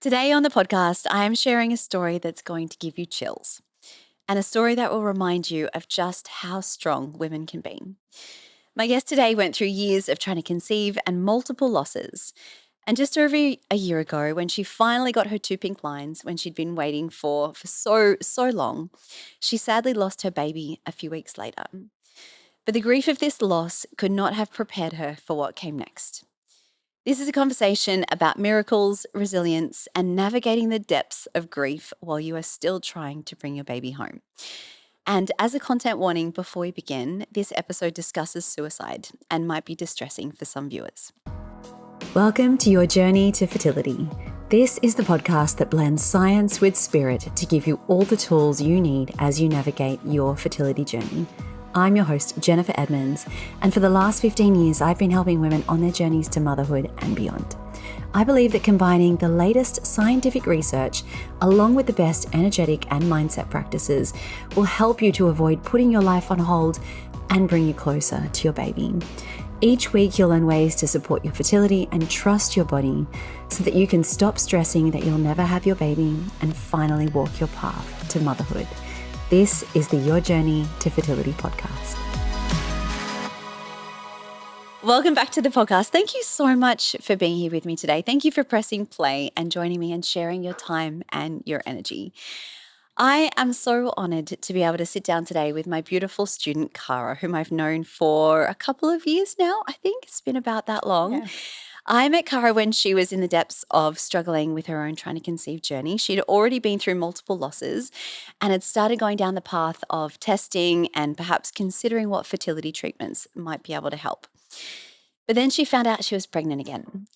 Today on the podcast, I am sharing a story that's going to give you chills and a story that will remind you of just how strong women can be. My guest today went through years of trying to conceive and multiple losses. And just over a year ago, when she finally got her two pink lines, when she'd been waiting for so long, she sadly lost her baby a few weeks later. But the grief of this loss could not have prepared her for what came next. This is a conversation about miracles, resilience, and navigating the depths of grief while you are still trying to bring your baby home. And as a content warning before we begin, this episode discusses suicide and might be distressing for some viewers. Welcome to your journey to fertility. This is the podcast that blends science with spirit to give you all the tools you need as you navigate your fertility journey. I'm your host, Jennifer Edmonds, and for the last 15 years, I've been helping women on their journeys to motherhood and beyond. I believe that combining the latest scientific research along with the best energetic and mindset practices will help you to avoid putting your life on hold and bring you closer to your baby. Each week, you'll learn ways to support your fertility and trust your body so that you can stop stressing that you'll never have your baby and finally walk your path to motherhood. This is the Your Journey to Fertility podcast. Welcome back to the podcast. Thank you so much for being here with me today. Thank you for pressing play and joining me and sharing your time and your energy. I am so honored to be able to sit down today with my beautiful student, Cara, whom I've known for a couple of years now. I think it's been about that long. Yeah. I met Cara when she was in the depths of struggling with her own trying to conceive journey. She'd already been through multiple losses and had started going down the path of testing and perhaps considering what fertility treatments might be able to help. But then she found out she was pregnant again.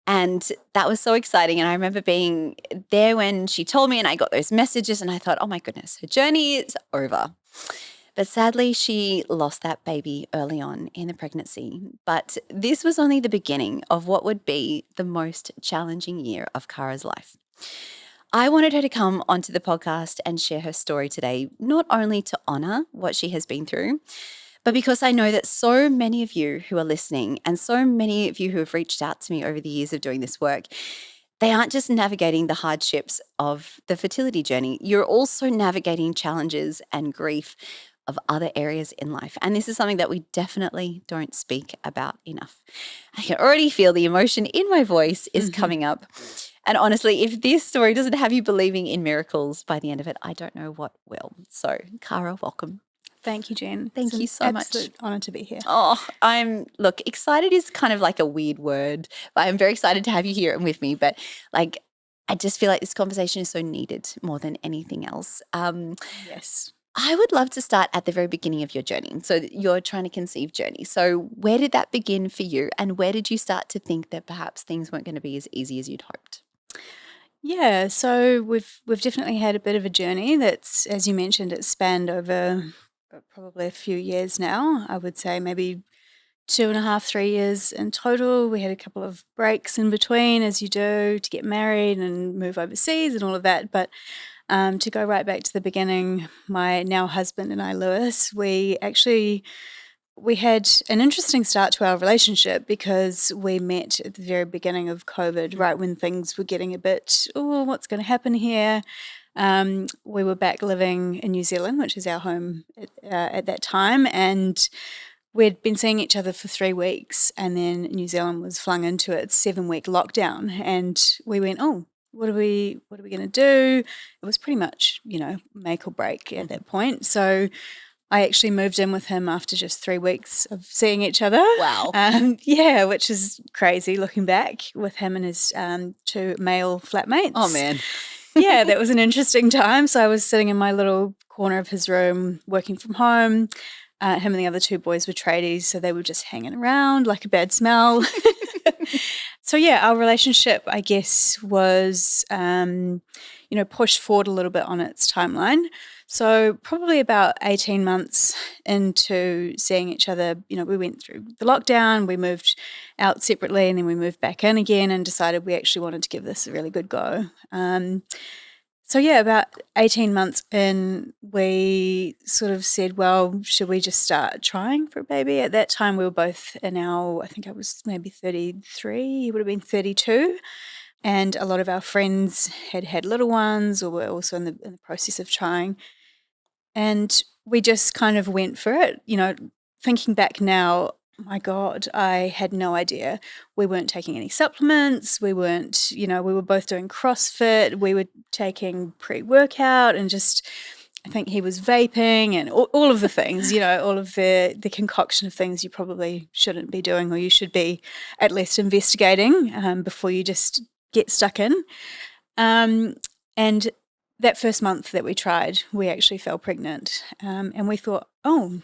And that was so exciting. And I remember being there when she told me and I got those messages and I thought, oh my goodness, her journey is over. But sadly, she lost that baby early on in the pregnancy. But this was only the beginning of what would be the most challenging year of Cara's life. I wanted her to come onto the podcast and share her story today, not only to honor what she has been through, but because I know that so many of you who are listening and so many of you who have reached out to me over the years of doing this work, they aren't just navigating the hardships of the fertility journey. You're also navigating challenges and grief of other areas in life. And this is something that we definitely don't speak about enough. I can already feel the emotion in my voice is coming up. And honestly, if this story doesn't have you believing in miracles by the end of it, I don't know what will. So, Cara, welcome. Thank you, Jen. Thank you so much. Absolute honor to be here. Oh, look, excited is kind of like a weird word, but I'm very excited to have you here and with me. But like, I just feel like this conversation is so needed more than anything else. Yes. I would love to start at the very beginning of your journey. So your trying to conceive journey. So where did that begin for you? And where did you start to think that perhaps things weren't going to be as easy as you'd hoped? Yeah, so we've definitely had a bit of a journey that's, as you mentioned, it's spanned over probably a few years now. I would say maybe 2.5, 3 years in total. We had a couple of breaks in between, as you do, to get married and move overseas and all of that. But to go right back to the beginning, my now husband and I, Lewis, we had an interesting start to our relationship because we met at the very beginning of COVID, right when things were getting a bit, oh, what's going to happen here? We were back living in New Zealand, which is our home at that time, and we'd been seeing each other for 3 weeks, and then New Zealand was flung into its 7-week lockdown, and we went, oh, what are we going to do? It was pretty much, make or break at that point. So I actually moved in with him after just 3 weeks of seeing each other. Wow. Yeah, which is crazy looking back with him and his 2 male flatmates. Oh, man. Yeah, that was an interesting time. So I was sitting in my little corner of his room working from home. Him and the other 2 boys were tradies, so they were just hanging around like a bad smell. So yeah, our relationship, I guess, was, pushed forward a little bit on its timeline. So probably about 18 months into seeing each other, we went through the lockdown, we moved out separately, and then we moved back in again and decided we actually wanted to give this a really good go. So yeah, about 18 months in, we sort of said, well, should we just start trying for a baby? At that time, we were both I think I was maybe 33, he would have been 32. And a lot of our friends had had little ones or were also in the process of trying. And we just kind of went for it. Thinking back now, my God, I had no idea. We weren't taking any supplements. We weren't, we were both doing CrossFit. We were taking pre-workout and just, I think he was vaping and all of the things, all of the concoction of things you probably shouldn't be doing, or you should be at least investigating before you just get stuck in. And that first month that we tried, we actually fell pregnant. And we thought, oh,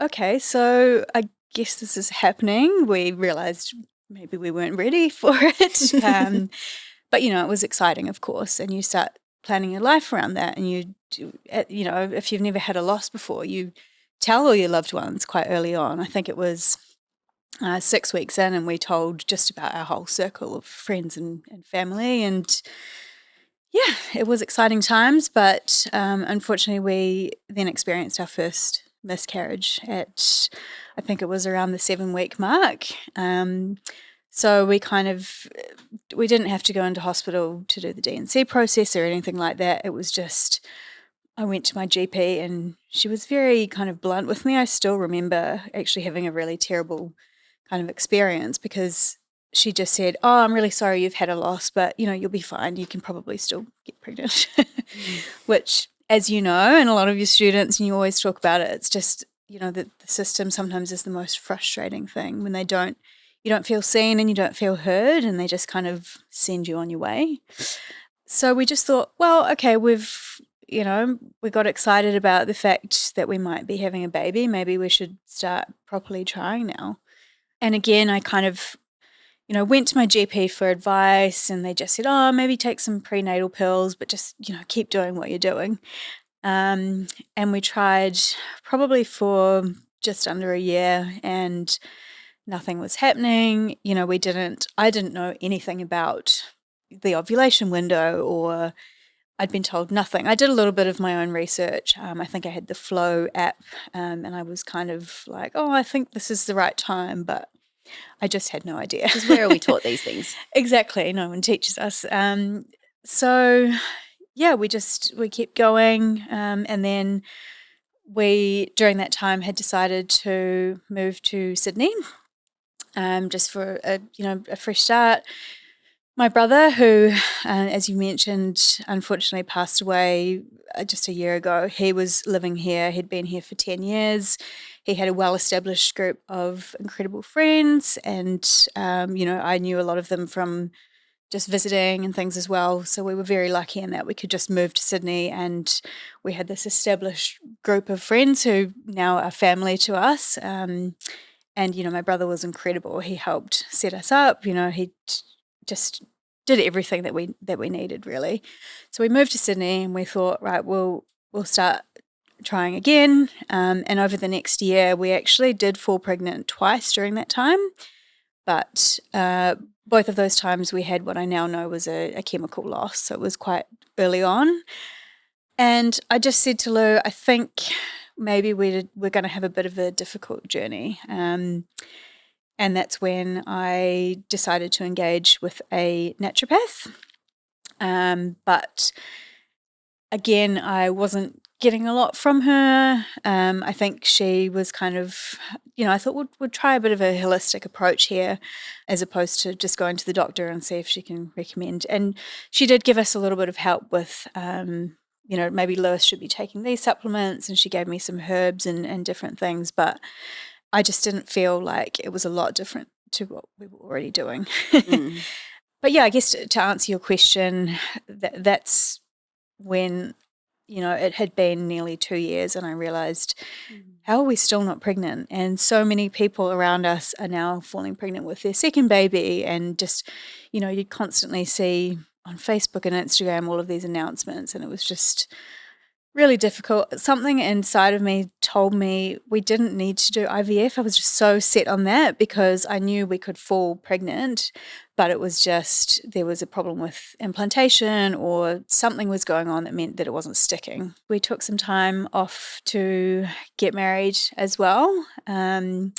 okay, so I guess this is happening. We realized maybe we weren't ready for it. But, it was exciting, of course. And you start planning your life around that. And if you've never had a loss before, you tell all your loved ones quite early on. I think it was 6 weeks in, and we told just about our whole circle of friends and family. And yeah, it was exciting times, but unfortunately we then experienced our first miscarriage at, I think it was around the 7-week mark. So we didn't have to go into hospital to do the D&C process or anything like that. It was just, I went to my GP and she was very kind of blunt with me. I still remember actually having a really terrible kind of experience because she just said, "Oh, I'm really sorry you've had a loss, but you'll be fine. You can probably still get pregnant." Which, as you know, and a lot of your students, and you always talk about it, it's just, the system sometimes is the most frustrating thing when you don't feel seen and you don't feel heard, and they just kind of send you on your way. So we just thought, well, okay, we got excited about the fact that we might be having a baby. Maybe we should start properly trying now. And again, I kind of went to my GP for advice, and they just said, "Oh, maybe take some prenatal pills, but just, keep doing what you're doing." And we tried probably for just under a year, and nothing was happening. I didn't know anything about the ovulation window, or I'd been told nothing. I did a little bit of my own research. I think I had the Flow app, and I was kind of like, "Oh, I think this is the right time," but I just had no idea. Because where are we taught these things? Exactly. No one teaches us. So, yeah, we kept going. And then we, during that time, had decided to move to Sydney just for a fresh start. My brother, who, as you mentioned, unfortunately passed away just a year ago, he was living here. He'd been here for 10 years. He had a well-established group of incredible friends, and, I knew a lot of them from just visiting and things as well. So we were very lucky in that we could just move to Sydney, and we had this established group of friends who now are family to us. And, my brother was incredible. He helped set us up. He just did everything that we needed, really. So we moved to Sydney, and we thought, right, we'll start trying again. And over the next year, we actually did fall pregnant twice during that time. But both of those times we had what I now know was a chemical loss. So it was quite early on. And I just said to Lou, I think maybe we're going to have a bit of a difficult journey. And that's when I decided to engage with a naturopath. But again, I wasn't getting a lot from her. I think she was kind of, I thought we'd try a bit of a holistic approach here as opposed to just going to the doctor and see if she can recommend. And she did give us a little bit of help with, maybe Lewis should be taking these supplements, and she gave me some herbs and different things. But I just didn't feel like it was a lot different to what we were already doing. But yeah, I guess to answer your question, that's when, it had been nearly 2 years, and I realized, how are we still not pregnant? And so many people around us are now falling pregnant with their second baby, and just, you constantly see on Facebook and Instagram all of these announcements, and it was just really difficult. Something inside of me told me we didn't need to do IVF. I was just so set on that because I knew we could fall pregnant, but it was just there was a problem with implantation, or something was going on that meant that it wasn't sticking. We took some time off to get married as well. And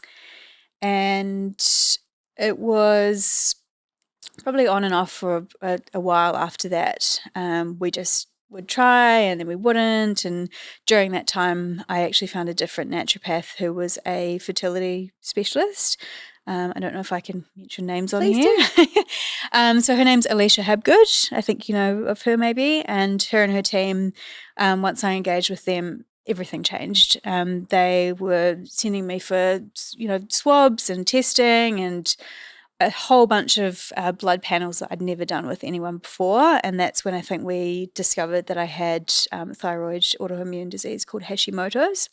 it was probably on and off for a while after that. We just would try and then we wouldn't. And during that time, I actually found a different naturopath who was a fertility specialist. I don't know if I can mention names on Please here. do. So her name's Alicia Habgood. I think you know of her maybe. And her team, once I engaged with them, everything changed. They were sending me for, swabs and testing and a whole bunch of blood panels that I'd never done with anyone before. And that's when I think we discovered that I had thyroid autoimmune disease called Hashimoto's,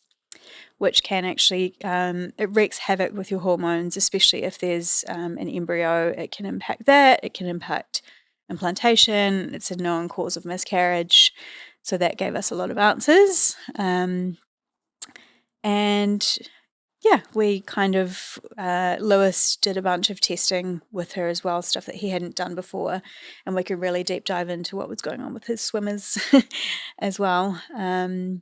which can actually, it wreaks havoc with your hormones, especially if there's an embryo. It can impact that. It can impact implantation. It's a known cause of miscarriage. So that gave us a lot of answers. And yeah, we kind of, Lewis did a bunch of testing with her as well, stuff that he hadn't done before, and we could really deep dive into what was going on with his swimmers as well. And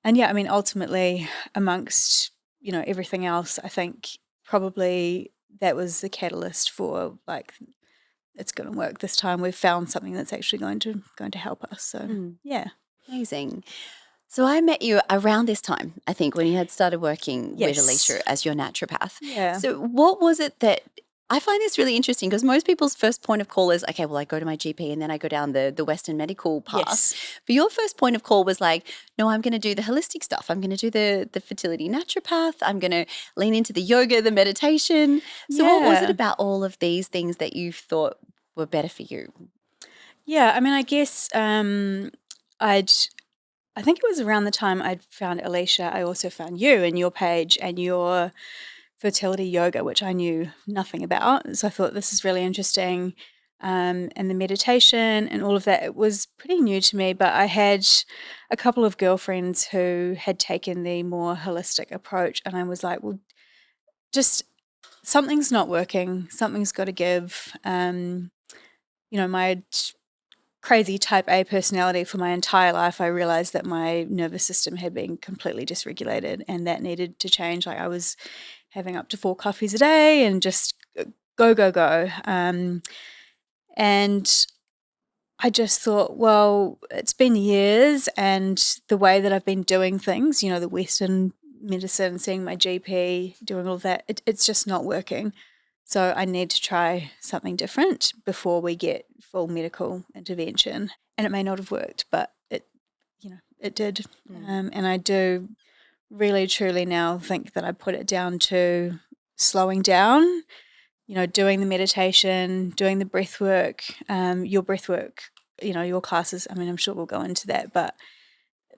yeah, I mean, ultimately, amongst, everything else, I think probably that was the catalyst for like, it's going to work this time. We've found something that's actually going to help us. So yeah. Amazing. So I met you around this time, I think, when you had started working with Yes. Alicia as your naturopath. Yeah. So what was it that I find this really interesting because most people's first point of call is, okay, well, I go to my GP and then I go down the Western medical path. Yes. But your first point of call was like, no, I'm going to do the holistic stuff. I'm going to do the fertility naturopath. I'm going to lean into the yoga, the meditation. So what was it Yeah. about all of these things that you thought were better for you? Yeah, I mean, I guess I think it was around the time I'd found Alicia, I also found you and your page and your fertility yoga, which I knew nothing about. So I thought this is really interesting. And the meditation and all of that, it was pretty new to me, but I had a couple of girlfriends who had taken the more holistic approach. And I was like, well, just something's not working, something's got to give. My crazy type A personality for my entire life, I realized that my nervous system had been completely dysregulated and that needed to change. Like I was having up to 4 coffees a day and just go, go, go. And I just thought, well, it's been years and the way that I've been doing things, the Western medicine, seeing my GP, doing all that, it's just not working. So I need to try something different before we get full medical intervention. And it may not have worked, but it did. And I do really truly now think that I put it down to slowing down, doing the meditation, doing the breath work, your breath work, your classes. I mean, I'm sure we'll go into that, but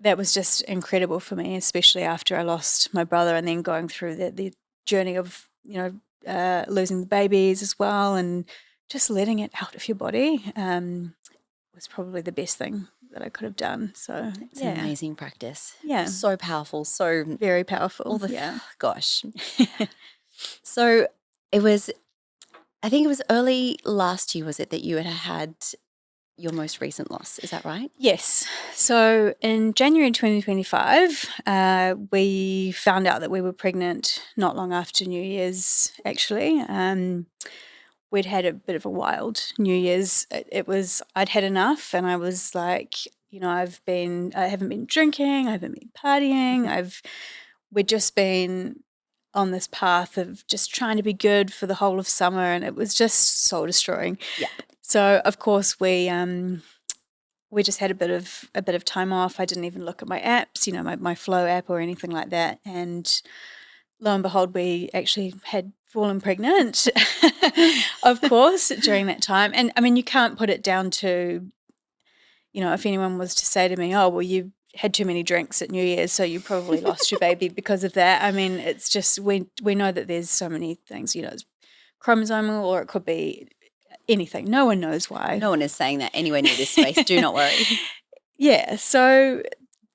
that was just incredible for me, especially after I lost my brother and then going through the journey of, losing the babies as well and just letting it out of your body was probably the best thing that I could have done. So It's an amazing practice. Yeah. So powerful. So Very powerful. Gosh. So it was, I think it was early last year, was it, that you had your most recent loss? Is that right? Yes. So in January 2025, we found out that we were pregnant not long after New Year's, actually. We'd had a bit of a wild New Year's. I'd had enough and I was like, I haven't been drinking, I haven't been partying, we'd just been on this path of just trying to be good for the whole of summer and it was just soul destroying. Yeah. So of course we just had a bit of time off. I didn't even look at my apps, my Flow app or anything like that. And lo and behold, we actually had fallen pregnant, of course, during that time. And I mean, you can't put it down to, if anyone was to say to me, oh, well, you had too many drinks at New Year's, so you probably lost your baby because of that. I mean, it's just, we know that there's so many things, it's chromosomal or it could be anything. No one knows why. No one is saying that anywhere near this space. Do not worry. Yeah, so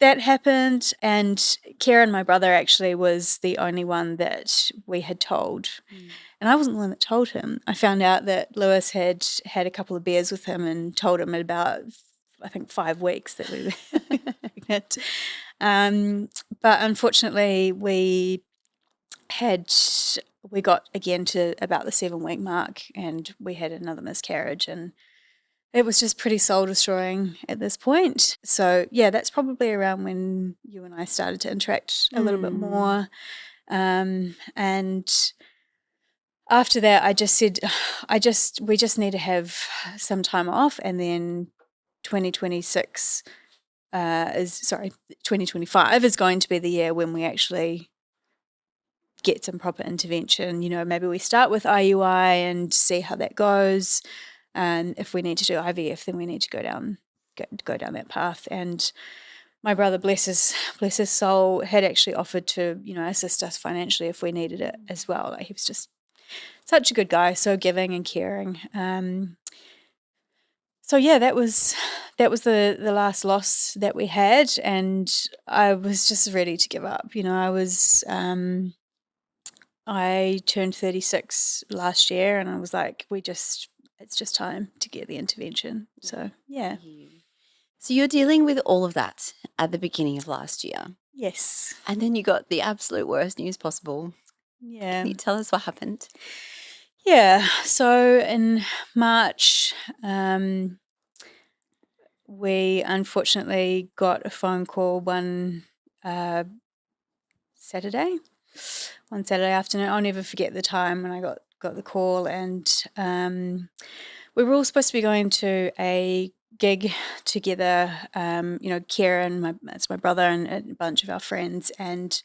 that happened, and Kieran, my brother, actually was the only one that we had told. And I wasn't the one that told him. I found out that Lewis had a couple of beers with him and told him at about, I think, 5 weeks that we were pregnant. But unfortunately, we had we got again to about the 7-week mark and we had another miscarriage, and it was just pretty soul destroying at this point. So yeah, that's probably around when you and I started to interact a little bit more. And after that, I just said, we just need to have some time off, and then 2026 2025 is going to be the year when we actually get some proper intervention. You know, maybe we start with IUI and see how that goes. And if we need to do IVF, then we need to go down that path. And my brother, bless his soul, had actually offered to, you know, assist us financially if we needed it as well. Like, he was just such a good guy, so giving and caring. So yeah, that was the last loss that we had, and I was just ready to give up. You know, I turned 36 last year, and I was like, it's just time to get the intervention. So yeah. So you're dealing with all of that at the beginning of last year. Yes. And then you got the absolute worst news possible. Yeah. Can you tell us what happened? Yeah. So in March, we unfortunately got a phone call one Saturday afternoon. I'll never forget the time when I got the call, and we were all supposed to be going to a gig together. You know, Kieran, that's my brother, and a bunch of our friends, and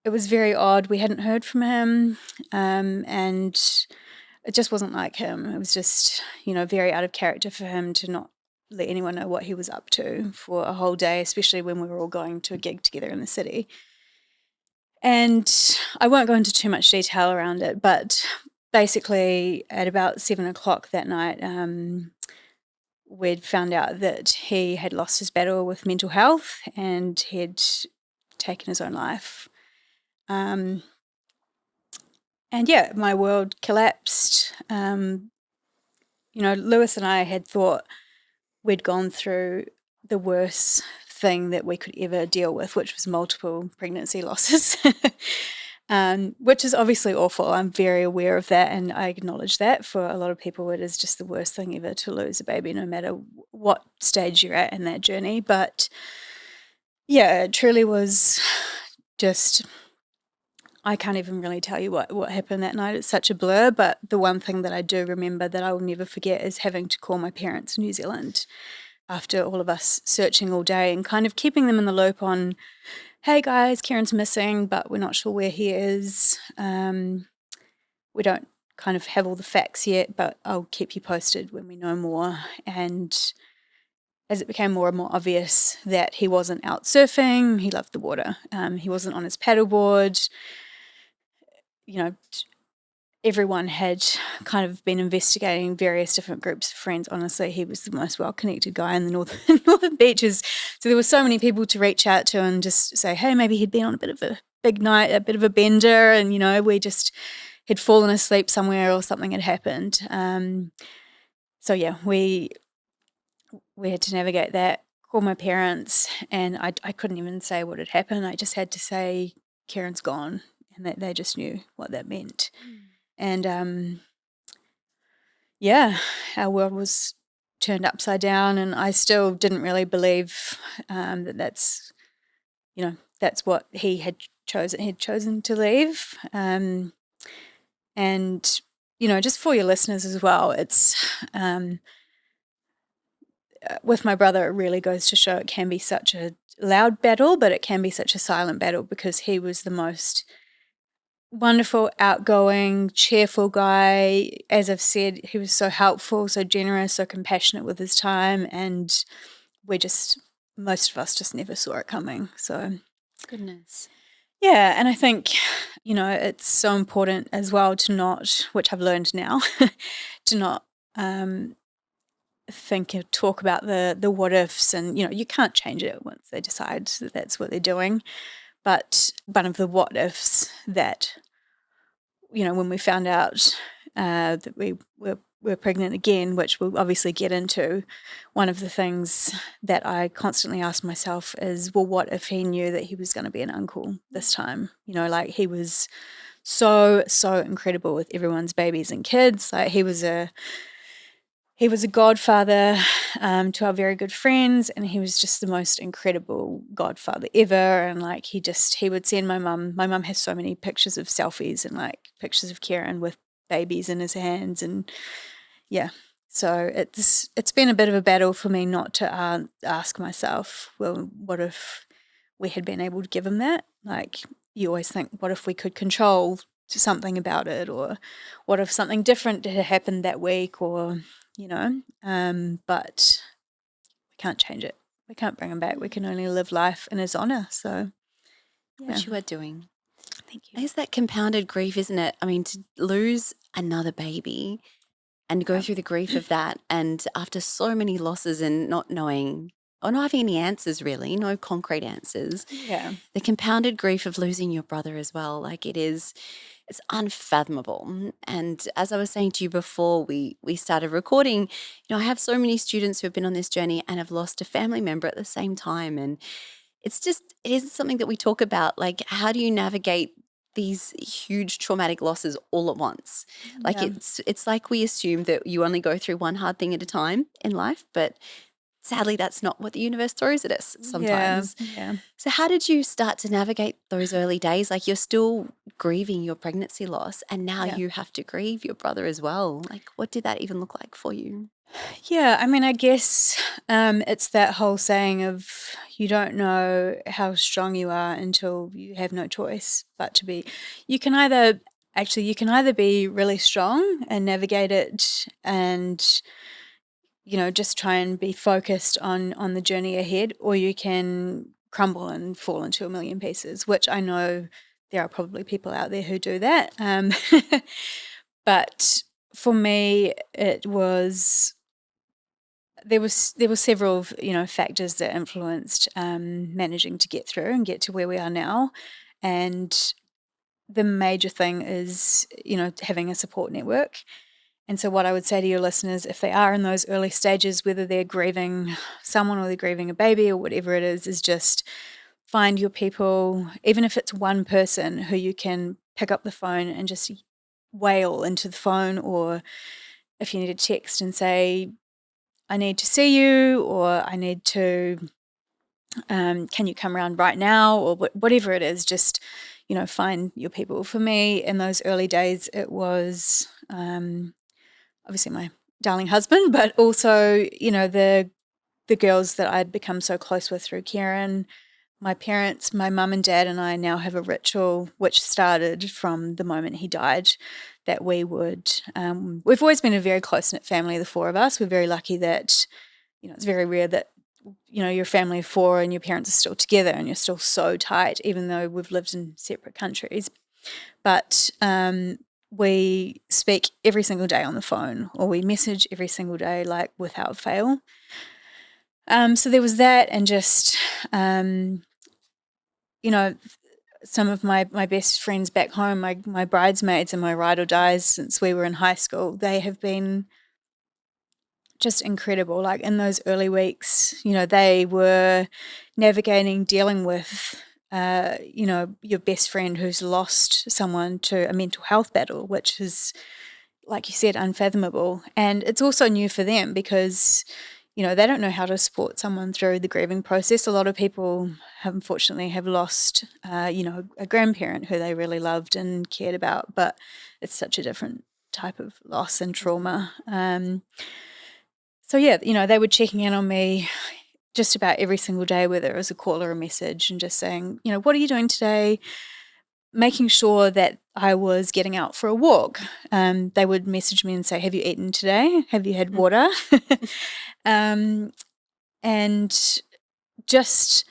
it was very odd. We hadn't heard from him, and it just wasn't like him. It was just, you know, very out of character for him to not let anyone know what he was up to for a whole day, especially when we were all going to a gig together in the city. And I won't go into too much detail around it, but basically at about 7 o'clock that night, we'd found out that he had lost his battle with mental health and he'd taken his own life. And yeah, my world collapsed. You know, Lewis and I had thought we'd gone through the worst thing that we could ever deal with, which was multiple pregnancy losses, which is obviously awful. I'm very aware of that, and I acknowledge that. For a lot of people, it is just the worst thing ever to lose a baby, no matter what stage you're at in that journey. But yeah, it truly was just, I can't even really tell you what happened that night. It's such a blur, but the one thing that I do remember that I will never forget is having to call my parents in New Zealand after all of us searching all day and kind of keeping them in the loop on, hey guys, Kieran's missing, but we're not sure where he is. We don't kind of have all the facts yet, but I'll keep you posted when we know more. And as it became more and more obvious that he wasn't out surfing, he loved the water. He wasn't on his paddleboard. You know, everyone had kind of been investigating various different groups of friends. Honestly, he was the most well-connected guy in the northern beaches. So there were so many people to reach out to and just say, hey, maybe he'd been on a bit of a big night, a bit of a bender, and, you know, we just had fallen asleep somewhere or something had happened. So yeah, we had to navigate that, call my parents, and I couldn't even say what had happened. I just had to say, Kieran's gone, and they just knew what that meant. And yeah, our world was turned upside down, and I still didn't really believe that's, you know, that's what he had chosen. He'd chosen to leave. And, you know, just for your listeners as well, it's with my brother, it really goes to show it can be such a loud battle, but it can be such a silent battle, because he was the most wonderful, outgoing, cheerful guy. As I've said, he was so helpful, so generous, so compassionate with his time, and most of us just never saw it coming. So, Goodness. yeah, and I think, you know, it's so important as well to not, which I've learned now, to not think or talk about the what ifs, and, you know, you can't change it once they decide that that's what they're doing. But one of the what ifs that, you know, when we found out that we were pregnant again, which we'll obviously get into, one of the things that I constantly ask myself is, well, what if he knew that he was going to be an uncle this time? You know, like, he was so incredible with everyone's babies and kids. Like he was a godfather to our very good friends, and he was just the most incredible godfather ever. And like he would send my mum. My mum has so many pictures of selfies and like pictures of Kieran with babies in his hands, and yeah. So it's been a bit of a battle for me not to ask myself, well, what if we had been able to give him that? Like you always think, what if we could control something about it, or what if something different had happened that week, or but we can't change it. We can't bring him back. We can only live life in his honor. So yeah. Which you are doing. Thank you. It's that compounded grief, isn't it? I mean, to lose another baby and go through the grief of that, and after so many losses and not knowing or not having any answers, really, no concrete answers. Yeah. The compounded grief of losing your brother as well, like it's unfathomable. And as I was saying to you before we started recording, I have so many students who have been on this journey and have lost a family member at the same time. And it isn't something that we talk about. Like, how do you navigate these huge traumatic losses all at once? Like, Yeah. it's like we assume that you only go through one hard thing at a time in life, but sadly, that's not what the universe throws at us sometimes. Yeah. So how did you start to navigate those early days? Like, you're still grieving your pregnancy loss, and now Yeah. you have to grieve your brother as well. Like, what did that even look like for you? Yeah, I mean, I guess it's that whole saying of you don't know how strong you are until you have no choice but to be. You can either be really strong and navigate it, and just try and be focused on the journey ahead, or you can crumble and fall into a million pieces, which I know there are probably people out there who do that. But for me, there were several factors that influenced managing to get through and get to where we are now, and the major thing is having a support network. And so what I would say to your listeners, if they are in those early stages, whether they're grieving someone or they're grieving a baby or whatever it is just find your people, even if it's one person who you can pick up the phone and just wail into the phone, or if you need to text and say, I need to see you, or I need to, can you come around right now, or whatever it is, just, find your people. For me, in those early days, it was obviously my darling husband, but also, the girls that I'd become so close with through Kieran, my parents, my mum and dad, and I now have a ritual which started from the moment he died, that we would, we've always been a very close-knit family, the four of us. We're very lucky that, it's very rare that, you're a family of four and your parents are still together and you're still so tight, even though we've lived in separate countries. But we speak every single day on the phone, or we message every single day, like without fail. So there was that, and just, some of my best friends back home, my bridesmaids and my ride or dies since we were in high school, they have been just incredible. Like in those early weeks, they were navigating, dealing with, your best friend who's lost someone to a mental health battle, which is, like you said, unfathomable. And it's also new for them because, they don't know how to support someone through the grieving process. A lot of people unfortunately have lost, a grandparent who they really loved and cared about, but it's such a different type of loss and trauma. So yeah, they were checking in on me just about every single day, whether it was a call or a message, and just saying, what are you doing today? Making sure that I was getting out for a walk. They would message me and say, have you eaten today? Have you had water? And just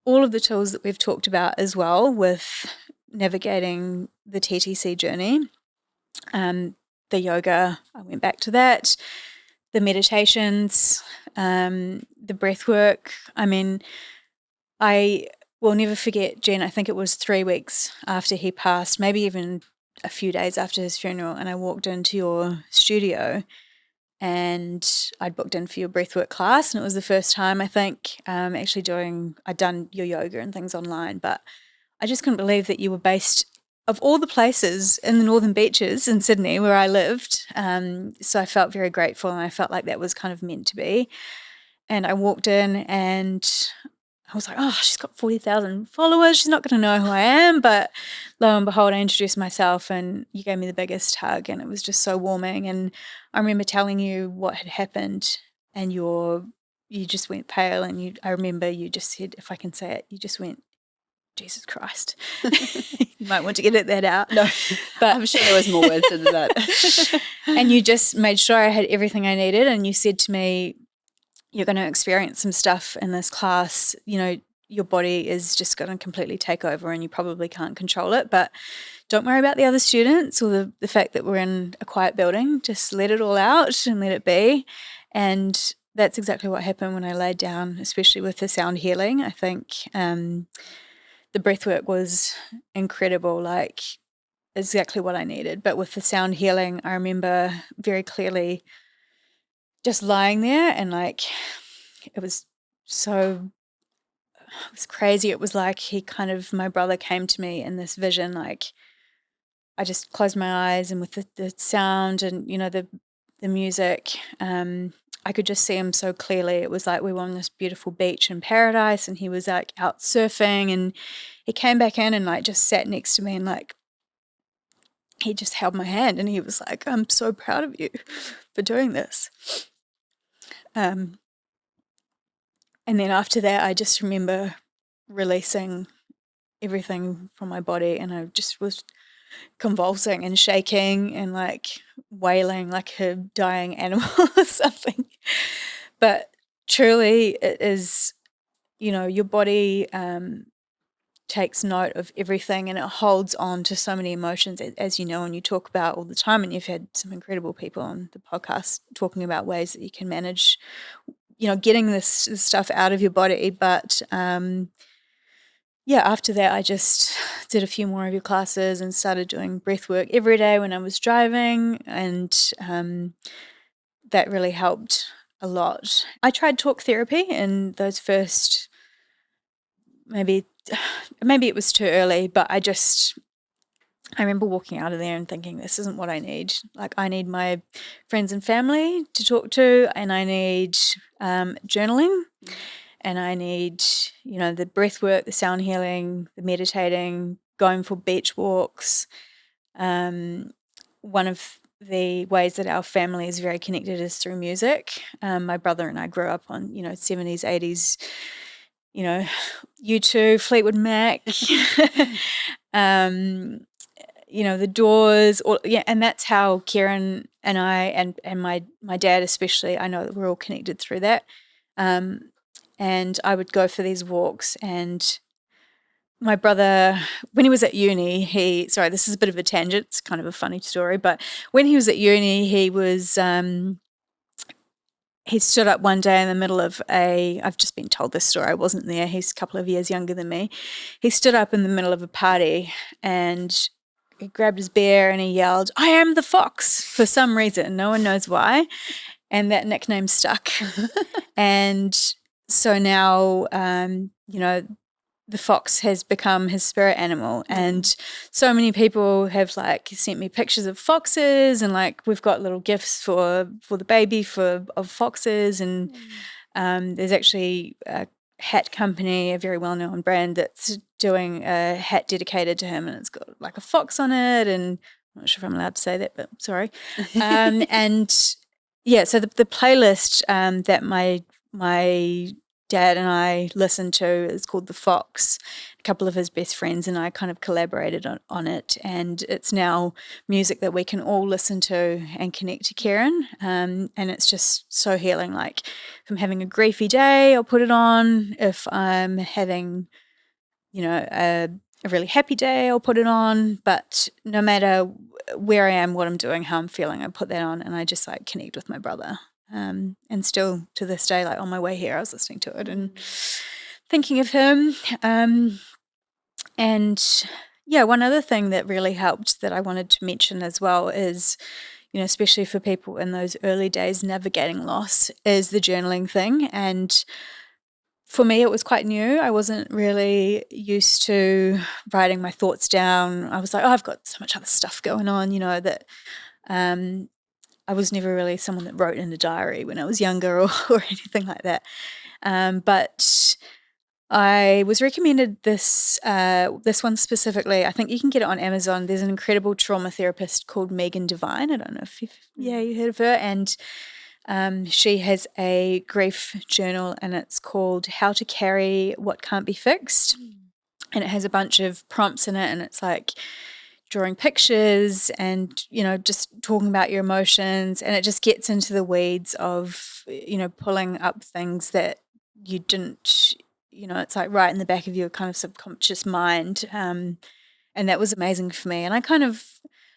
all of the tools that we've talked about as well with navigating the TTC journey. The yoga, I went back to that. The meditations, the breath work. I mean, I will never forget, Jen, I think it was 3 weeks after he passed, maybe even a few days after his funeral, and I walked into your studio and I'd booked in for your breathwork class, and it was the first time, I think, actually I'd done your yoga and things online, but I just couldn't believe that you were based of all the places in the Northern Beaches in Sydney where I lived. So I felt very grateful, and I felt like that was kind of meant to be. And I walked in and I was like, oh, she's got 40,000 followers. She's not going to know who I am. But lo and behold, I introduced myself and you gave me the biggest hug, and it was just so warming. And I remember telling you what had happened, and you just went pale, and I remember you just said, if I can say it, you just went, Jesus Christ. You might want to get that out. No, but I'm sure there was more words than that. And you just made sure I had everything I needed, and you said to me, you're going to experience some stuff in this class, your body is just going to completely take over and you probably can't control it, but don't worry about the other students or the fact that we're in a quiet building. Just let it all out and let it be. And that's exactly what happened when I laid down, especially with the sound healing. I think the breathwork was incredible, like exactly what I needed. But with the sound healing, I remember very clearly just lying there, and like it was crazy. It was like my brother came to me in this vision. Like I just closed my eyes, and with the sound and the music, I could just see him so clearly. It was like we were on this beautiful beach in paradise, and he was like out surfing, and he came back in and like just sat next to me, and like he just held my hand, and he was like, I'm so proud of you for doing this. And then after that, I just remember releasing everything from my body, and I just was convulsing and shaking and like wailing like a dying animal or something. But truly it is, your body takes note of everything, and it holds on to so many emotions, as you know, and you talk about all the time, and you've had some incredible people on the podcast talking about ways that you can manage getting this stuff out of your body. But after that, I just did a few more of your classes and started doing breath work every day when I was driving, and that really helped a lot. I tried talk therapy in those first, maybe it was too early, but I remember walking out of there and thinking, this isn't what I need. Like, I need my friends and family to talk to, and I need journaling, and I need, the breath work, the sound healing, the meditating, going for beach walks. One of the ways that our family is very connected is through music. My brother and I grew up on, 70s, 80s, U2, Fleetwood Mac, the Doors, and that's how Kieran and I and my dad especially, I know that we're all connected through that. And I would go for these walks, and my brother, when he was at uni, sorry, this is a bit of a tangent, it's kind of a funny story, but when he was at uni, he stood up one day in the middle of I've just been told this story, I wasn't there, he's a couple of years younger than me. He stood up in the middle of a party and he grabbed his beer and he yelled, "I am the fox," for some reason, no one knows why. And that nickname stuck. And so now, the fox has become his spirit animal. And so many people have like sent me pictures of foxes, and like we've got little gifts for the baby of foxes. And there's actually a hat company, a very well-known brand, that's doing a hat dedicated to him, and it's got like a fox on it, and I'm not sure if I'm allowed to say that, but sorry. And yeah, so the playlist that my dad and I listened to is called The Fox. A couple of his best friends and I kind of collaborated on it, and it's now music that we can all listen to and connect to Kieran. And it's just so healing. Like, if I'm having a griefy day, I'll put it on. If I'm having, a really happy day, I'll put it on. But no matter where I am, what I'm doing, how I'm feeling, I put that on, and I just like connect with my brother. And still to this day, like on my way here, I was listening to it and thinking of him. And yeah, one other thing that really helped that I wanted to mention as well is, especially for people in those early days navigating loss, is the journaling thing. And for me, it was quite new. I wasn't really used to writing my thoughts down. I was like, oh, I've got so much other stuff going on, that I was never really someone that wrote in a diary when I was younger or anything like that. But I was recommended this one specifically. I think you can get it on Amazon. There's an incredible trauma therapist called Megan Devine. I don't know if you heard of her. And she has a grief journal, and it's called How to Carry What Can't Be Fixed. And it has a bunch of prompts in it, and it's like drawing pictures and, just talking about your emotions. And it just gets into the weeds of, pulling up things that you didn't, it's like right in the back of your kind of subconscious mind. And that was amazing for me. And I kind of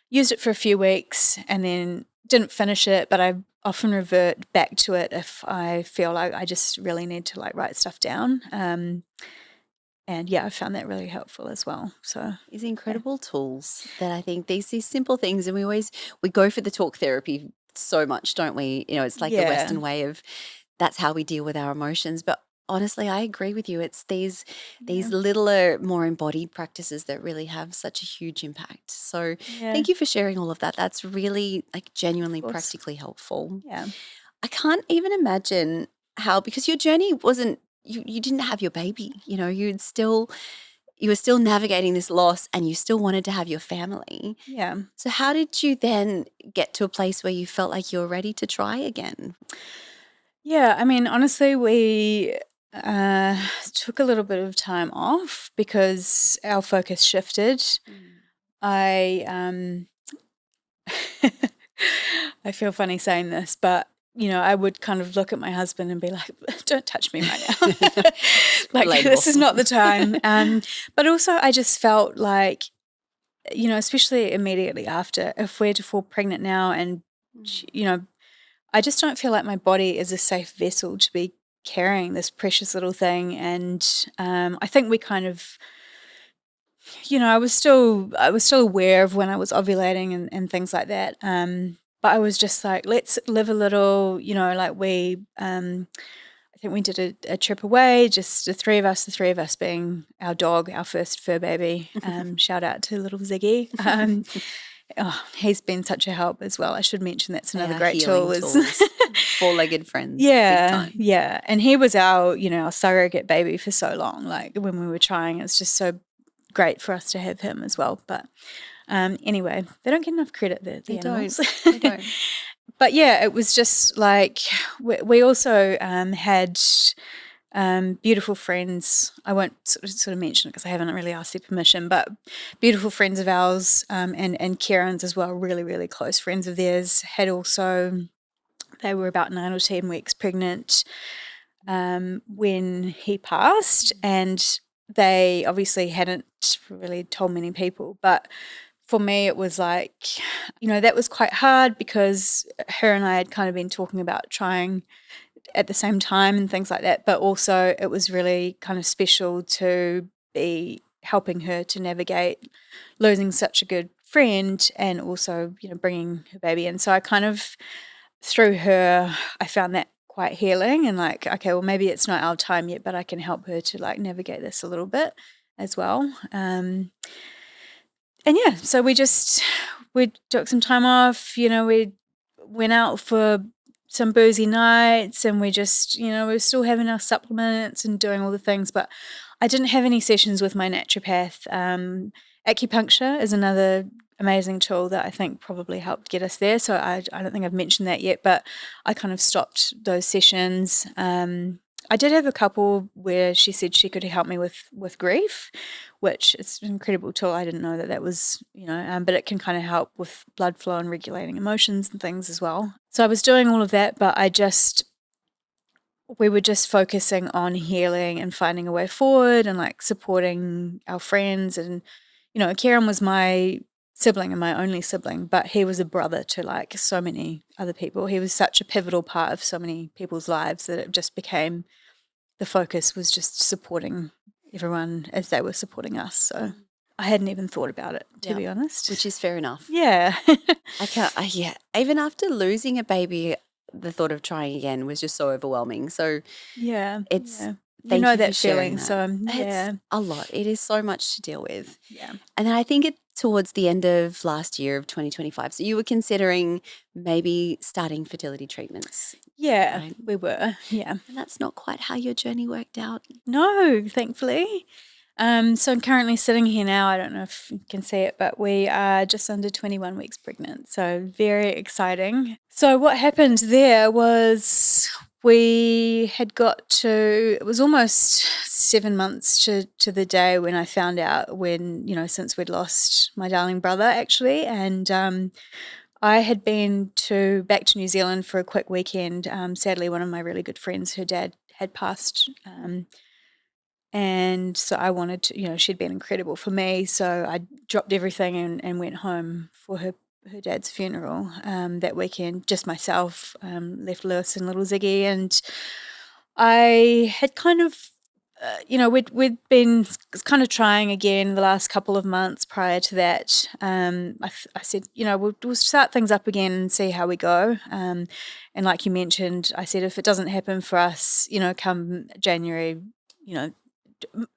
used it for a few weeks and then didn't finish it, but I often revert back to it if I feel like I just really need to like write stuff down. And yeah, I found that really helpful as well. So These incredible tools that I think these simple things, and we go for the talk therapy so much, don't we? It's like the yeah, Western way of that's how we deal with our emotions. But honestly, I agree with you. It's these yeah, littler, more embodied practices that really have such a huge impact. So yeah, thank you for sharing all of that. That's really like of genuinely course. practically helpful. Yeah. I can't even imagine how, because your journey wasn't, you didn't have your baby, you were still navigating this loss and you still wanted to have your family. Yeah. So how did you then get to a place where you felt like you were ready to try again? Yeah. I mean, honestly, we took a little bit of time off because our focus shifted. I I feel funny saying this, but I would kind of look at my husband and be like, "Don't touch me right now. Like this is Relatable. not the time." But also, I just felt like, especially immediately after, if we're to fall pregnant now, and I just don't feel like my body is a safe vessel to be carrying this precious little thing. And I think we kind of, I was still aware of when I was ovulating and things like that. But I was just like, let's live a little, like I think we did a trip away, just the three of us being our dog, our first fur baby. Shout out to little Ziggy. He's been such a help as well. I should mention that's They another are great tool. healing Is tools. Four-legged friends, big yeah, time. yeah. And he was our surrogate baby for so long. Like when we were trying, it's just so great for us to have him as well. But anyway, they don't get enough credit, the They don't. animals. They don't. But yeah, it was just like we also had beautiful friends. I won't sort of mention it because I haven't really asked their permission, but beautiful friends of ours and Kieran's as well, really, really close friends of theirs, had also, they were about 9 or 10 weeks pregnant when he passed, and they obviously hadn't really told many people, but for me it was like, that was quite hard because her and I had kind of been talking about trying at the same time and things like that, but also it was really kind of special to be helping her to navigate losing such a good friend and also, bringing her baby in. So I kind of, through her, I found that quite healing and like, okay, well, maybe it's not our time yet, but I can help her to like navigate this a little bit as well. And yeah, so we took some time off, we went out for some boozy nights and we just, we were still having our supplements and doing all the things, but I didn't have any sessions with my naturopath. Acupuncture is another amazing tool that I think probably helped get us there. So I don't think I've mentioned that yet, but I kind of stopped those sessions. I did have a couple where she said she could help me with grief, which is an incredible tool. I didn't know that was, but it can kind of help with blood flow and regulating emotions and things as well. So I was doing all of that, but we were just focusing on healing and finding a way forward and like supporting our friends. And, Kieran was my sibling and my only sibling, but he was a brother to like so many other people. He was such a pivotal part of so many people's lives that it just became, the focus was just supporting everyone as they were supporting us. So I hadn't even thought about it, to be honest. Which is fair enough. Yeah. I can't, yeah. Even after losing a baby, the thought of trying again was just so overwhelming. So Yeah. it's You Thank know you for that sharing feeling, that. so It's yeah, a lot. It is so much to deal with. yeah. And then I think towards the end of last year of 2025, so you were considering maybe starting fertility treatments, Yeah, right? we were, yeah. And that's not quite how your journey worked out. No, thankfully. So I'm currently sitting here now. I don't know if you can see it, but we are just under 21 weeks pregnant. So very exciting. So what happened there was we had got to, it was almost 7 months to the day when I found out when, since we'd lost my darling brother actually. And I had been back to New Zealand for a quick weekend. Sadly, one of my really good friends, her dad had passed. And so I wanted to, she'd been incredible for me. So I dropped everything and went home for her dad's funeral that weekend, just myself, left Lewis and little Ziggy. And I had kind of, we'd been kind of trying again the last couple of months prior to that. I said, we'll start things up again and see how we go. And like you mentioned, I said, if it doesn't happen for us, come January, you know,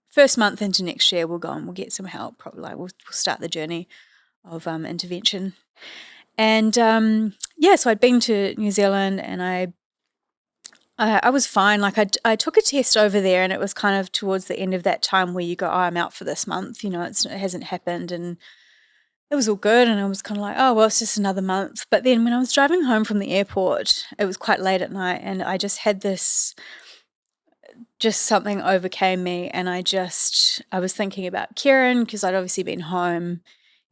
first month into next year, we'll go and we'll get some help. Probably we'll start the journey of intervention. And so I'd been to New Zealand and I was fine. Like I took a test over there, and it was kind of towards the end of that time where you go, "Oh, I'm out for this month." It hasn't happened, and it was all good. And I was kind of like, "Oh, well, it's just another month." But then when I was driving home from the airport, it was quite late at night, and I just had this. Just something overcame me, and I was thinking about Kieran because I'd obviously been home,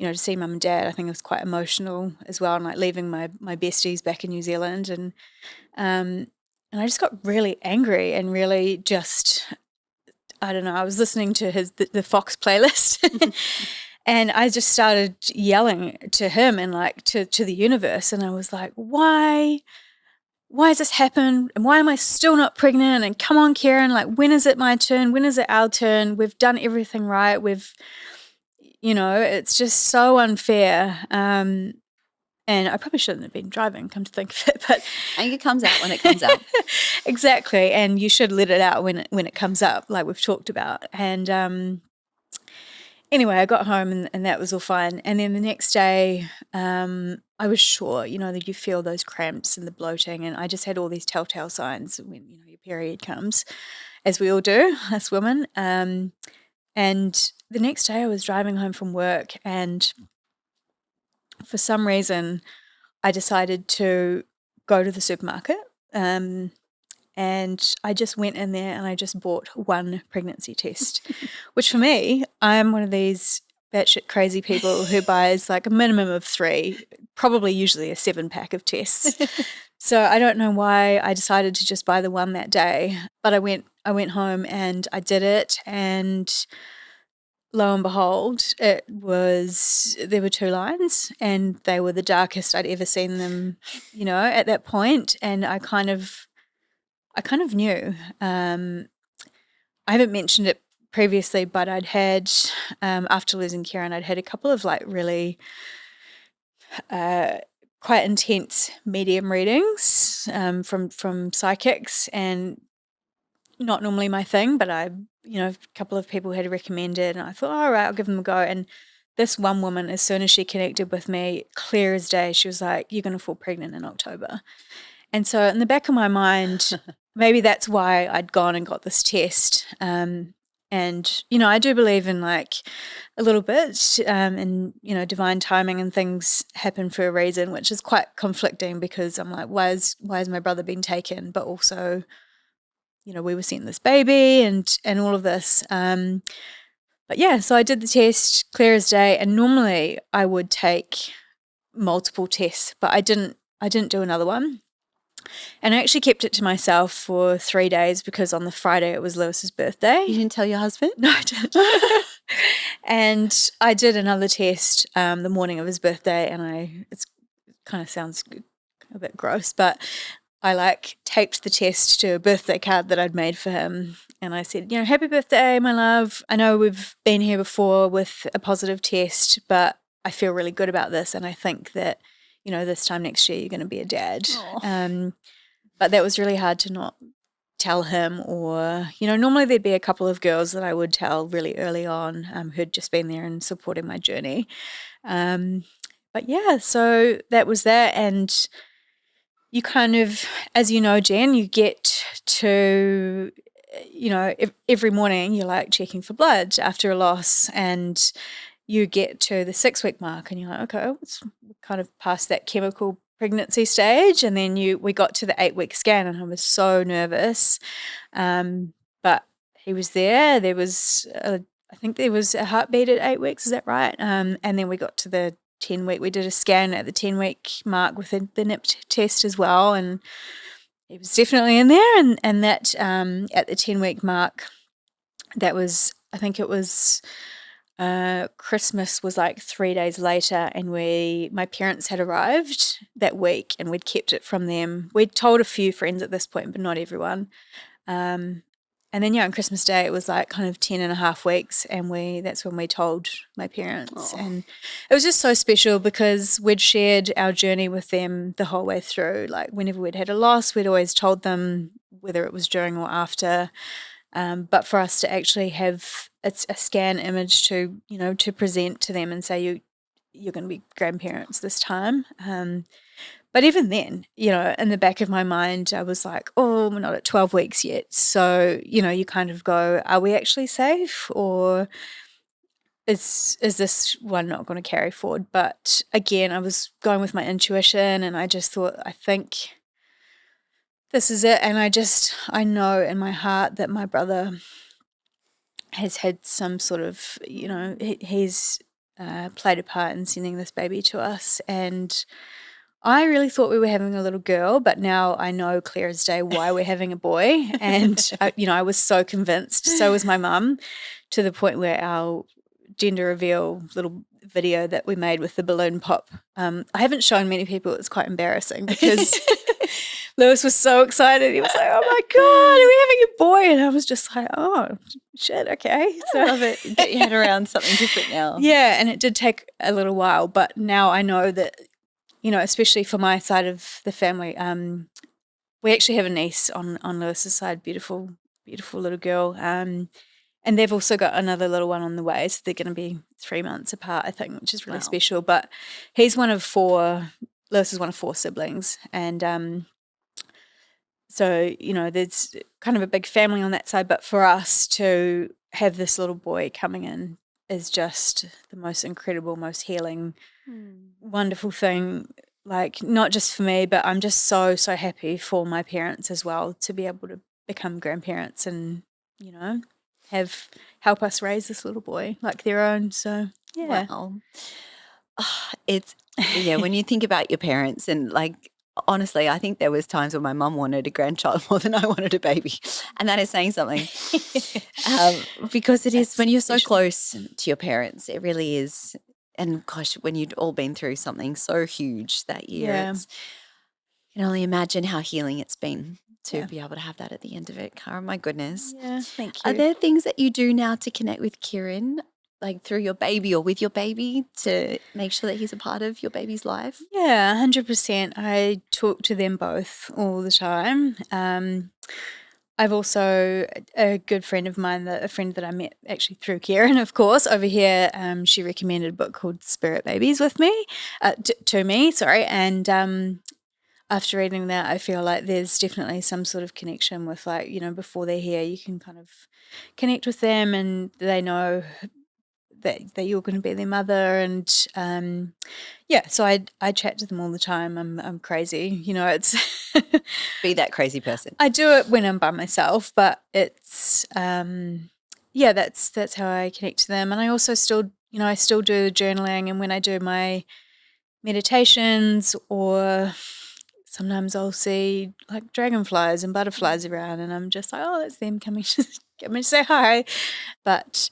to see mum and dad. I think it was quite emotional as well, and like leaving my besties back in New Zealand, and I just got really angry and really just, I don't know, I was listening to the Fox playlist and I just started yelling to him and like to the universe. And I was like, why has this happened? And why am I still not pregnant? And come on, Kieran, like, when is it my turn? When is it our turn? We've done everything right. It's just so unfair. And I probably shouldn't have been driving, come to think of it, but I think it comes out when it comes out. exactly. And you should let it out when it comes up, like we've talked about. And anyway, I got home and that was all fine. And then the next day, I was sure, that you feel those cramps and the bloating, and I just had all these telltale signs when your period comes, as we all do, us women. And the next day, I was driving home from work, and for some reason, I decided to go to the supermarket. And I just went in there and I just bought one pregnancy test, which for me, I'm one of these batshit crazy people who buys like a minimum of 3, probably usually a 7-pack of tests. So I don't know why I decided to just buy the one that day, but I went home and I did it, and lo and behold, there were 2 lines, and they were the darkest I'd ever seen them, at that point. And I kind of knew. I haven't mentioned it previously, but I'd had, after losing Kieran, I'd had a couple of like really quite intense medium readings from psychics, and not normally my thing, but a couple of people had recommended, and I thought, all right, I'll give them a go. And this one woman, as soon as she connected with me, clear as day, she was like, "You're going to fall pregnant in October." And so in the back of my mind, maybe that's why I'd gone and got this test. And, I do believe in like a little bit and, divine timing, and things happen for a reason, which is quite conflicting because I'm like, why has my brother been taken? But also, we were sent this baby and all of this. But yeah, so I did the test clear as day, and normally I would take multiple tests, but I didn't do another one. And I actually kept it to myself for 3 days because on the Friday it was Lewis's birthday. You didn't tell your husband? No, I didn't. And I did another test the morning of his birthday, and it kind of sounds a bit gross, but I like taped the test to a birthday card that I'd made for him. And I said, "Happy birthday, my love. I know we've been here before with a positive test, but I feel really good about this. And I think that, this time next year, you're going to be a dad." But that was really hard to not tell him, or, normally there'd be a couple of girls that I would tell really early on, who'd just been there and supporting my journey. But yeah, so that was that. And you kind of, as you know, Jen, you get to, every morning you're like checking for blood after a loss, and you get to the 6-week mark and you're like, okay, it's kind of past that chemical pregnancy stage. And then we got to the 8-week scan and I was so nervous. But he was there. I think there was a heartbeat at 8 weeks. Is that right? And then we got to the 10-week. We did a scan at the 10-week mark with the NIPT test as well. And he was definitely in there. And that at the 10-week mark, that was, I think it was, Christmas was like 3 days later, and my parents had arrived that week, and we'd kept it from them. We'd told a few friends at this point, but not everyone. And then on Christmas Day, it was like kind of 10.5 weeks, and that's when we told my parents. And it was just so special because we'd shared our journey with them the whole way through. Like whenever we'd had a loss, we'd always told them, whether it was during or after. But for us to actually have a scan image to present to them and say you're going to be grandparents this time. But even then, in the back of my mind, I was like, oh, we're not at 12 weeks yet. So, you kind of go, are we actually safe, or is this one not going to carry forward? But again, I was going with my intuition, and I just thought, I think this is it. And I know in my heart that my brother has had some sort of, he's played a part in sending this baby to us. And I really thought we were having a little girl, but now I know clear as day why we're having a boy. And, I was so convinced. So was my mum, to the point where our gender reveal little video that we made with the balloon pop, I haven't shown many people. It's quite embarrassing because Lewis was so excited. He was like, oh my God, are we having a boy? And I was just like, oh, shit, okay. So I love it. Get your head around something different now. Yeah, and it did take a little while, but now I know that, especially for my side of the family, we actually have a niece on Lewis's side, beautiful, beautiful little girl. And they've also got another little one on the way, so they're going to be 3 months apart, I think, which is really special. But Lewis is one of 4 siblings, and so, there's kind of a big family on that side. But for us to have this little boy coming in is just the most incredible, most healing, wonderful thing. Like, not just for me, but I'm just so, so happy for my parents as well to be able to become grandparents and, help us raise this little boy like their own. So, yeah. Wow. When you think about your parents, and like, honestly, I think there was times when my mum wanted a grandchild more than I wanted a baby, and that is saying something. Because it is, when you're so close to your parents, it really is. And gosh, when you'd all been through something so huge that year, I can only imagine how healing it's been to be able to have that at the end of it. Cara, my goodness. Yeah, thank you. Are there things that you do now to connect with Kieran, like through your baby or with your baby, to make sure that he's a part of your baby's life? Yeah, 100%. I talk to them both all the time. I've also, a good friend of mine, a friend that I met actually through Kieran, of course, over here, she recommended a book called Spirit Babies with me, to me, sorry. And after reading that, I feel like there's definitely some sort of connection with, like, before they're here, you can kind of connect with them, and they know that you're going to be their mother. And so I chat to them all the time. I'm crazy, it's Be that crazy person. I do it when I'm by myself, but it's that's how I connect to them. And I also still do the journaling, and when I do my meditations, or sometimes I'll see like dragonflies and butterflies around, and I'm just like, oh, that's them coming to say hi. But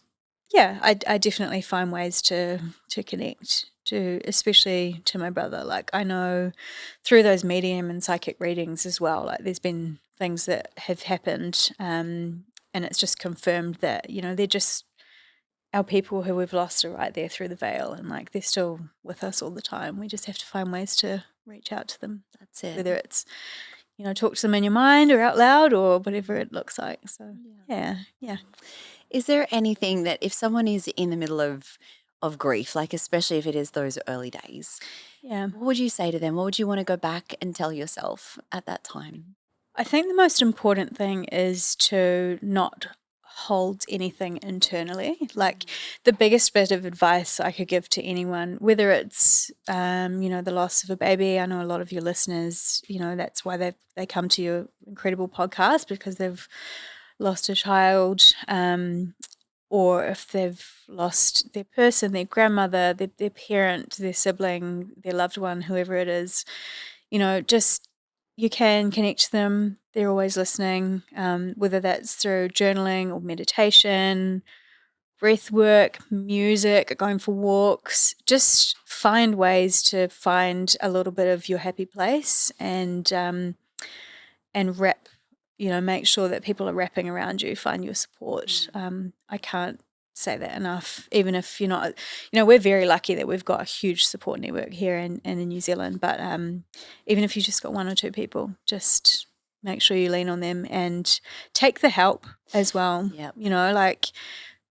yeah, I definitely find ways to connect to, especially to my brother. Like, I know through those medium and psychic readings as well, like there's been things that have happened, and it's just confirmed that, they're just our people who we've lost are right there through the veil, and like they're still with us all the time. We just have to find ways to reach out to them. That's it. Whether it's, talk to them in your mind or out loud or whatever it looks like. So yeah, yeah. Is there anything that if someone is in the middle of grief, like especially if it is those early days, Yeah. what would you say to them? What would you want to go back and tell yourself at that time? I think the most important thing is to not hold anything internally. Like the biggest bit of advice I could give to anyone, whether it's the loss of a baby. I know a lot of your listeners, that's why they come to your incredible podcast because they've lost a child, or if they've lost their person, their grandmother, their parent, their sibling, their loved one, whoever it is, just you can connect to them. They're always listening, whether that's through journaling or meditation, breath work, music, going for walks. Just find ways to find a little bit of your happy place and wrap, make sure that people are wrapping around you, find your support. I can't say that enough, even if you're not, we're very lucky that we've got a huge support network here in New Zealand, but even if you just got one or two people, just make sure you lean on them and take the help as well. Yep. Like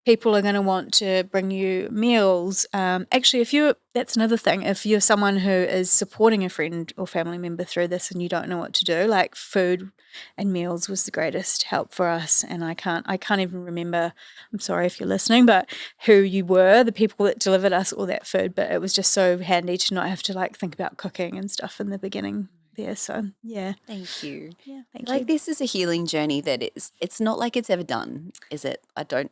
people are going to want to bring you meals. Actually, that's another thing. If you're someone who is supporting a friend or family member through this and you don't know what to do, like food and meals was the greatest help for us. And I can't even remember, I'm sorry if you're listening, but who you were, the people that delivered us all that food. But it was just so handy to not have to like think about cooking and stuff in the beginning there. So yeah. Thank you. Yeah. Thank Like you. this is a healing journey that it's not like it's ever done, is it? I don't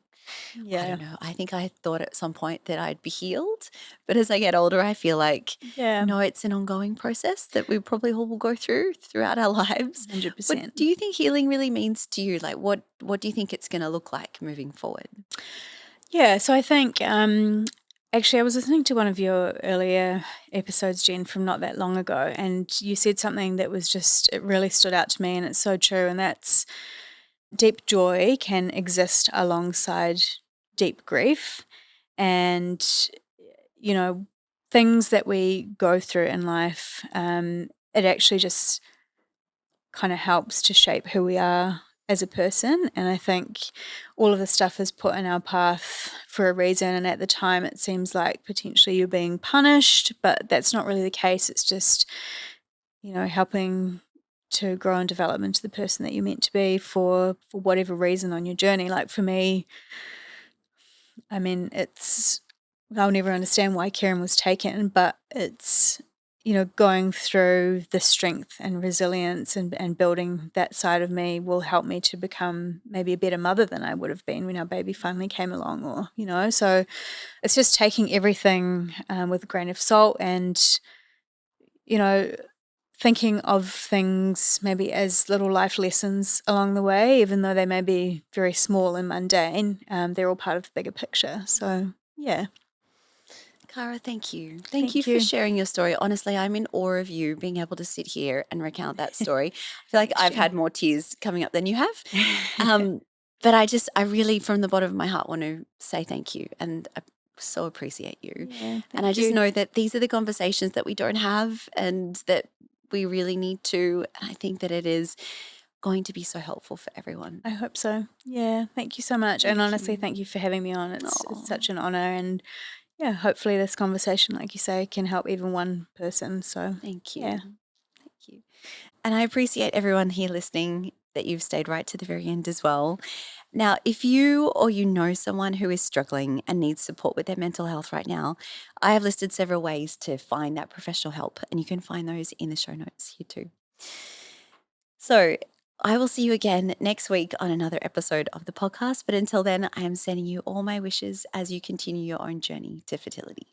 know. I think I thought at some point that I'd be healed, but as I get older, I feel like, Yeah. no, it's an ongoing process that we probably all will go through throughout our lives. 100%. What do you think healing really means to you? Like, what do you think it's going to look like moving forward? Yeah, so I think actually I was listening to one of your earlier episodes, Jen, from not that long ago, and you said something that was it really stood out to me, and it's so true, and that's deep joy can exist alongside deep grief. And, things that we go through in life, it actually just kind of helps to shape who we are as a person. And I think all of the stuff is put in our path for a reason. And at the time, it seems like potentially you're being punished, but that's not really the case. It's just, helping to grow and develop into the person that you're meant to be for whatever reason on your journey. Like for me, I mean, I'll never understand why Kieran was taken, but it's, going through the strength and resilience and building that side of me will help me to become maybe a better mother than I would have been when our baby finally came along, or, so it's just taking everything with a grain of salt and, thinking of things maybe as little life lessons along the way, even though they may be very small and mundane, they're all part of the bigger picture. So, yeah. Cara, thank you. Thank you Thank for you. sharing your story. Honestly, I'm in awe of you being able to sit here and recount that story. I feel like Thanks, I've Jen. had more tears coming up than you have. But I really, from the bottom of my heart, want to say thank you and I so appreciate you. Yeah, And I thank just you. know that these are the conversations that we don't have and that we really need to. And I think that it is going to be so helpful for everyone. I hope so. Yeah, thank you so much. And Thank honestly, you. thank you for having me on. It's Oh, such an honor. And yeah, hopefully this conversation, like you say, can help even one person. So, thank you. yeah. Thank you. And I appreciate everyone here listening that you've stayed right to the very end as well. Now, if you or you know someone who is struggling and needs support with their mental health right now, I have listed several ways to find that professional help, and you can find those in the show notes here too. So, I will see you again next week on another episode of the podcast. But until then, I am sending you all my wishes as you continue your own journey to fertility.